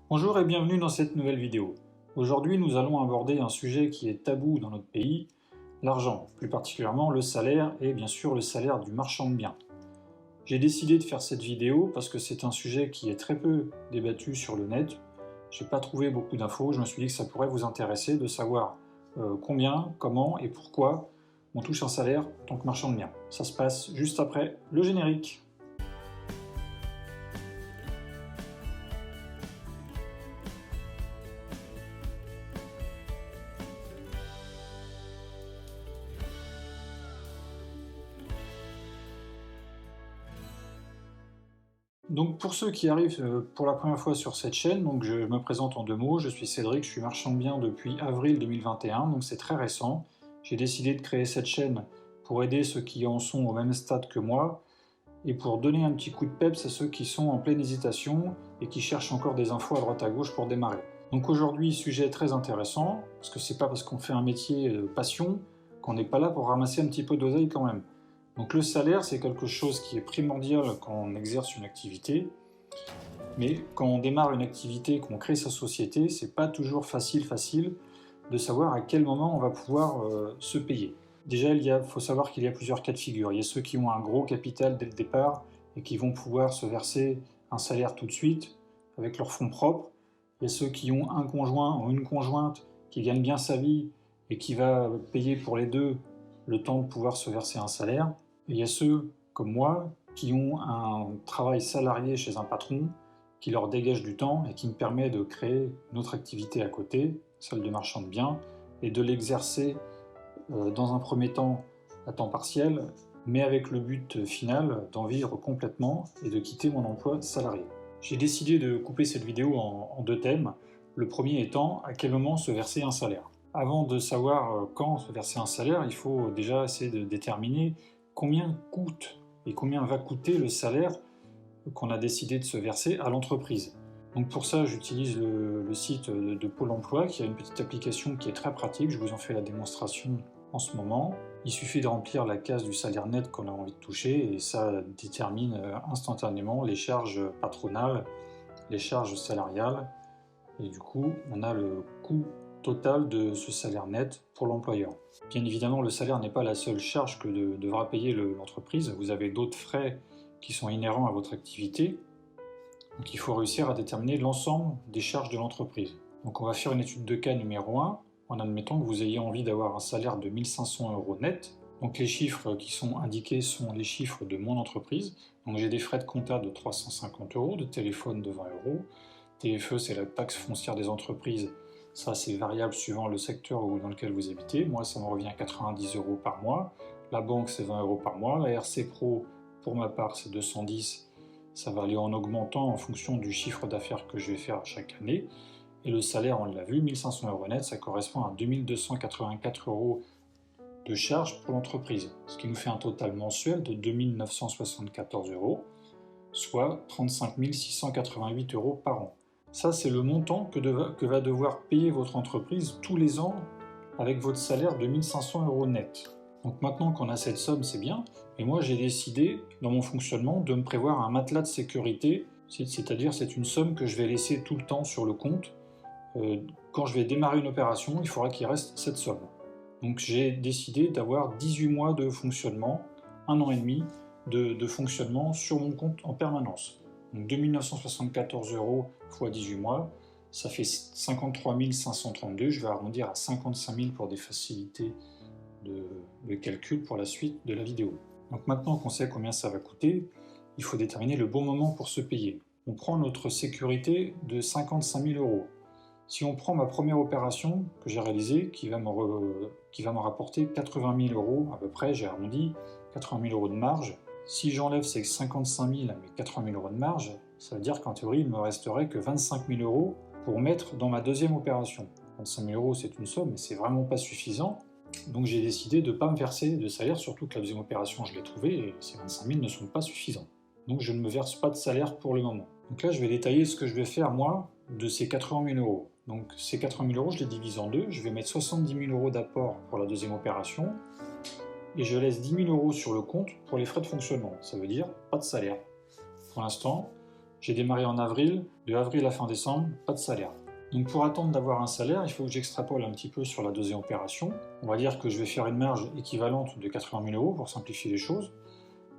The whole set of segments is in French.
Bonjour et bienvenue dans cette nouvelle vidéo. Aujourd'hui, nous allons aborder un sujet qui est tabou dans notre pays, l'argent, plus particulièrement le salaire et bien sûr le salaire du marchand de biens. J'ai décidé de faire cette vidéo parce que c'est un sujet qui est très peu débattu sur le net. J'ai pas trouvé beaucoup d'infos, je me suis dit que ça pourrait vous intéresser de savoir combien, comment et pourquoi on touche un salaire en tant que marchand de biens. Ça se passe juste après le générique. Donc pour ceux qui arrivent pour la première fois sur cette chaîne, donc je me présente en deux mots, je suis Cédric, je suis marchand de biens depuis avril 2021, donc c'est très récent. J'ai décidé de créer cette chaîne pour aider ceux qui en sont au même stade que moi et pour donner un petit coup de peps à ceux qui sont en pleine hésitation et qui cherchent encore des infos à droite à gauche pour démarrer. Donc aujourd'hui, sujet très intéressant, parce que c'est pas parce qu'on fait un métier de passion qu'on n'est pas là pour ramasser un petit peu d'oseille quand même. Donc le salaire, c'est quelque chose qui est primordial quand on exerce une activité, mais quand on démarre une activité, qu'on crée sa société, c'est pas toujours facile de savoir à quel moment on va pouvoir se payer. Déjà, il faut savoir qu'il y a plusieurs cas de figure. Il y a ceux qui ont un gros capital dès le départ et qui vont pouvoir se verser un salaire tout de suite avec leurs fonds propres. Il y a ceux qui ont un conjoint ou une conjointe qui gagne bien sa vie et qui va payer pour les deux le temps de pouvoir se verser un salaire. Et il y a ceux, comme moi, qui ont un travail salarié chez un patron qui leur dégage du temps et qui me permet de créer une autre activité à côté, celle de marchand de biens, et de l'exercer dans un premier temps à temps partiel, mais avec le but final d'en vivre complètement et de quitter mon emploi salarié. J'ai décidé de couper cette vidéo en deux thèmes, le premier étant à quel moment se verser un salaire. Avant de savoir quand se verser un salaire, il faut déjà essayer de déterminer combien coûte et combien va coûter le salaire qu'on a décidé de se verser à l'entreprise. Donc pour ça, j'utilise le site de Pôle emploi qui a une petite application qui est très pratique, je vous en fais la démonstration en ce moment. Il suffit de remplir la case du salaire net qu'on a envie de toucher et ça détermine instantanément les charges patronales, les charges salariales et du coup on a le coût total de ce salaire net pour l'employeur. Bien évidemment, le salaire n'est pas la seule charge que devra payer l'entreprise. Vous avez d'autres frais qui sont inhérents à votre activité. Donc il faut réussir à déterminer l'ensemble des charges de l'entreprise. Donc on va faire une étude de cas numéro 1, en admettant que vous ayez envie d'avoir un salaire de 1 500 € net. Donc les chiffres qui sont indiqués sont les chiffres de mon entreprise. Donc j'ai des frais de compta de 350 €, de téléphone de 20 €. TFE, c'est la taxe foncière des entreprises. Ça, c'est variable suivant le secteur dans lequel vous habitez. Moi, ça me revient à 90 € par mois. La banque, c'est 20 € par mois. La RC Pro, pour ma part, c'est 210. Ça va aller en augmentant en fonction du chiffre d'affaires que je vais faire chaque année. Et le salaire, on l'a vu, 1 500 € net, ça correspond à 2 284 € de charges pour l'entreprise. Ce qui nous fait un total mensuel de 2 974 €, soit 35 688 € par an. Ça, c'est le montant que va devoir payer votre entreprise tous les ans avec votre salaire de 1 500 € net. Donc maintenant qu'on a cette somme, c'est bien, mais moi j'ai décidé, dans mon fonctionnement, de me prévoir un matelas de sécurité, c'est-à-dire c'est une somme que je vais laisser tout le temps sur le compte. Quand je vais démarrer une opération, il faudra qu'il reste cette somme. Donc j'ai décidé d'avoir 18 mois de fonctionnement, 1 an et demi de fonctionnement sur mon compte en permanence. Donc 2 974 € x 18 mois, ça fait 53 532, je vais arrondir à 55 000 pour des facilités de calcul pour la suite de la vidéo. Donc maintenant qu'on sait combien ça va coûter, il faut déterminer le bon moment pour se payer. On prend notre sécurité de 55 000 €. Si on prend ma première opération que j'ai réalisée, qui va me rapporter 80 000 € à peu près, j'ai arrondi, 80 000 € de marge. Si j'enlève ces 55 000 à mes 80 000 € de marge, ça veut dire qu'en théorie, il ne me resterait que 25 000 € pour mettre dans ma deuxième opération. 25 000 €, c'est une somme, mais c'est vraiment pas suffisant. Donc j'ai décidé de ne pas me verser de salaire, surtout que la deuxième opération, je l'ai trouvée, et ces 25 000 ne sont pas suffisants. Donc je ne me verse pas de salaire pour le moment. Donc là, je vais détailler ce que je vais faire, moi, de ces 80 000 €. Donc ces 80 000 €, je les divise en deux. Je vais mettre 70 000 € d'apport pour la deuxième opération, et je laisse 10 000 € sur le compte pour les frais de fonctionnement. Ça veut dire pas de salaire. Pour l'instant, J'ai démarré en avril, de avril à fin décembre, pas de salaire. Donc pour attendre d'avoir un salaire, il faut que j'extrapole un petit peu sur la deuxième opération. On va dire que je vais faire une marge équivalente de 80 000 € pour simplifier les choses.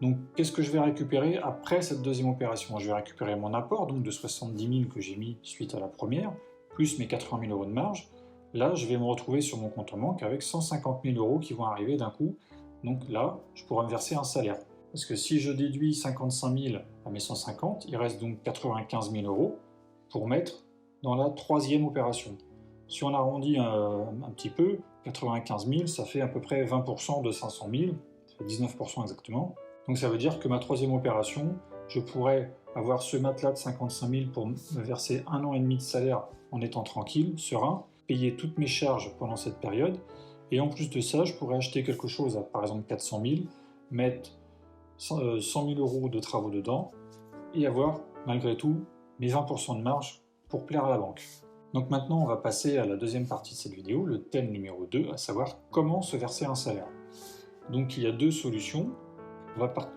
Donc qu'est-ce que je vais récupérer après cette deuxième opération? Je vais récupérer mon apport donc de 70 000 que j'ai mis suite à la première, plus mes 80 000 € de marge. Là, je vais me retrouver sur mon compte en banque avec 150 000 € qui vont arriver d'un coup. Donc là, je pourrai me verser un salaire. Parce que si je déduis 55 000 à mes 150, il reste donc 95 000 € pour mettre dans la troisième opération. Si on arrondit un petit peu, 95 000, ça fait à peu près 20% de 500 000, ça fait 19% exactement. Donc ça veut dire que ma troisième opération, je pourrais avoir ce matelas de 55 000 pour me verser 1 an et demi de salaire en étant tranquille, serein, payer toutes mes charges pendant cette période, et en plus de ça, je pourrais acheter quelque chose à par exemple 400 000, mettre 100 000 € de travaux dedans, et avoir malgré tout mes 20% de marge pour plaire à la banque. Donc maintenant, on va passer à la deuxième partie de cette vidéo, le thème numéro 2, à savoir comment se verser un salaire. Donc il y a deux solutions.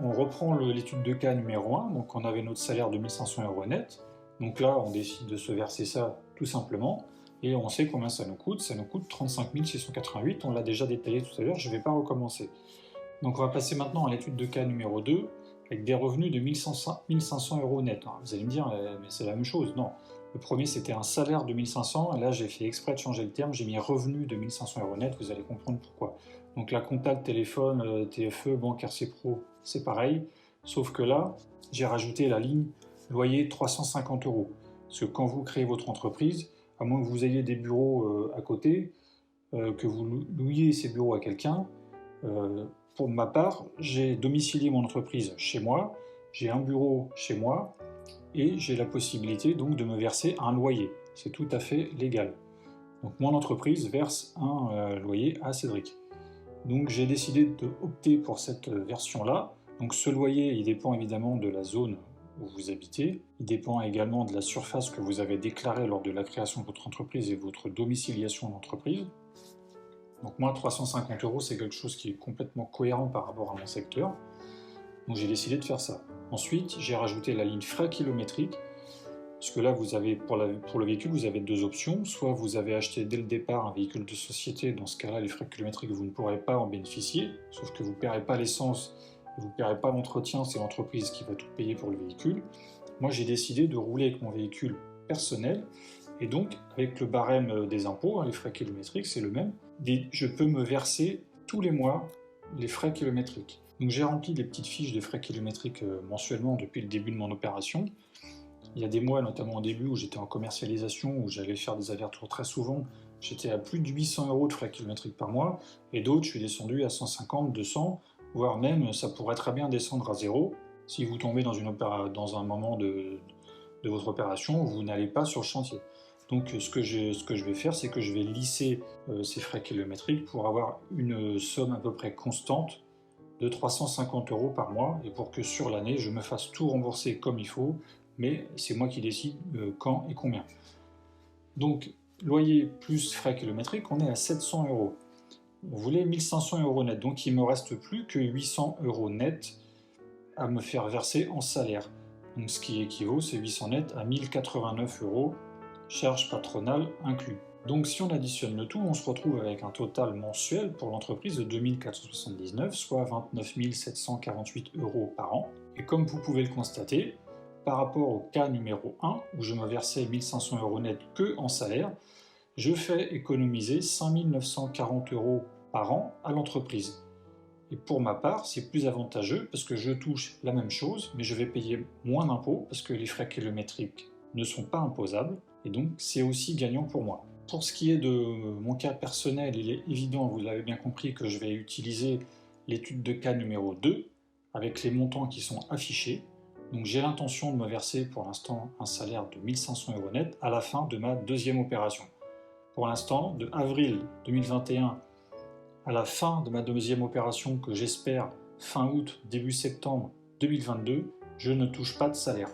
On reprend l'étude de cas numéro 1, donc on avait notre salaire de 1 500 € net. Donc là, on décide de se verser ça tout simplement, et on sait combien ça nous coûte 35 688, on l'a déjà détaillé tout à l'heure, je ne vais pas recommencer. Donc on va passer maintenant à l'étude de cas numéro 2, avec des revenus de 1 500 € net. Alors, vous allez me dire, mais c'est la même chose. Non, le premier c'était un salaire de 1 500, et là j'ai fait exprès de changer le terme, j'ai mis revenu de 1 500 € net, vous allez comprendre pourquoi. Donc la compta, téléphone, TFE, banque RC Pro, c'est pareil, sauf que là, j'ai rajouté la ligne loyer 350 €. Parce que quand vous créez votre entreprise, à moins que vous ayez des bureaux à côté, que vous louiez ces bureaux à quelqu'un, pour ma part, j'ai domicilié mon entreprise chez moi, j'ai un bureau chez moi, et j'ai la possibilité donc de me verser un loyer. C'est tout à fait légal. Donc mon entreprise verse un loyer à Cédric. Donc j'ai décidé d'opter pour cette version-là. Donc ce loyer, il dépend évidemment de la zone où vous habitez. Il dépend également de la surface que vous avez déclarée lors de la création de votre entreprise et votre domiciliation d'entreprise. Donc moi, 350 €, c'est quelque chose qui est complètement cohérent par rapport à mon secteur. Donc j'ai décidé de faire ça. Ensuite, j'ai rajouté la ligne frais kilométriques. Parce que là, vous avez, pour le véhicule, vous avez deux options. Soit vous avez acheté dès le départ un véhicule de société, dans ce cas-là, les frais kilométriques, vous ne pourrez pas en bénéficier, sauf que vous ne paierez pas l'essence, vous ne paierez pas l'entretien, c'est l'entreprise qui va tout payer pour le véhicule. Moi, j'ai décidé de rouler avec mon véhicule personnel, et donc, avec le barème des impôts, les frais kilométriques, c'est le même, je peux me verser tous les mois les frais kilométriques. Donc j'ai rempli des petites fiches de frais kilométriques mensuellement depuis le début de mon opération. Il y a des mois, notamment au début, où j'étais en commercialisation, où j'allais faire des allers-retours très souvent, j'étais à plus de 800 € de frais kilométriques par mois, et d'autres, je suis descendu à 150, 200, voire même, ça pourrait très bien descendre à zéro. Si vous tombez dans un moment de votre opération, vous n'allez pas sur le chantier. Donc ce que je vais faire, c'est que je vais lisser ces frais kilométriques pour avoir une somme à peu près constante de 350 € par mois, et pour que sur l'année, je me fasse tout rembourser comme il faut, mais c'est moi qui décide quand et combien. Donc, loyer plus frais kilométriques, on est à 700 €. On voulait 1 500 € net, donc il ne me reste plus que 800 € net à me faire verser en salaire. Donc ce qui équivaut, c'est 800 net à 1 089 €, charges patronales inclus. Donc si on additionne le tout, on se retrouve avec un total mensuel pour l'entreprise de 2 479, soit 29 748 € par an. Et comme vous pouvez le constater, par rapport au cas numéro 1, où je me versais 1 500 € net que en salaire, je fais économiser 5 940 € par an à l'entreprise. Et pour ma part, c'est plus avantageux parce que je touche la même chose, mais je vais payer moins d'impôts parce que les frais kilométriques ne sont pas imposables, et donc c'est aussi gagnant pour moi. Pour ce qui est de mon cas personnel, il est évident, vous l'avez bien compris, que je vais utiliser l'étude de cas numéro 2 avec les montants qui sont affichés. Donc j'ai l'intention de me verser pour l'instant un salaire de 1 500 € net à la fin de ma deuxième opération. Pour l'instant, de avril 2021 à la fin de ma deuxième opération, que j'espère fin août, début septembre 2022, je ne touche pas de salaire.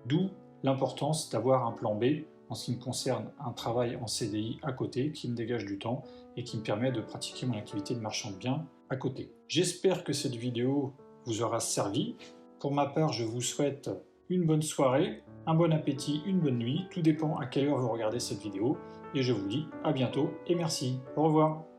D'où l'importance d'avoir un plan B en ce qui me concerne, un travail en CDI à côté qui me dégage du temps et qui me permet de pratiquer mon activité de marchand de biens à côté. J'espère que cette vidéo vous aura servi. Pour ma part, je vous souhaite une bonne soirée, un bon appétit, une bonne nuit, tout dépend à quelle heure vous regardez cette vidéo, et je vous dis à bientôt et merci. Au revoir.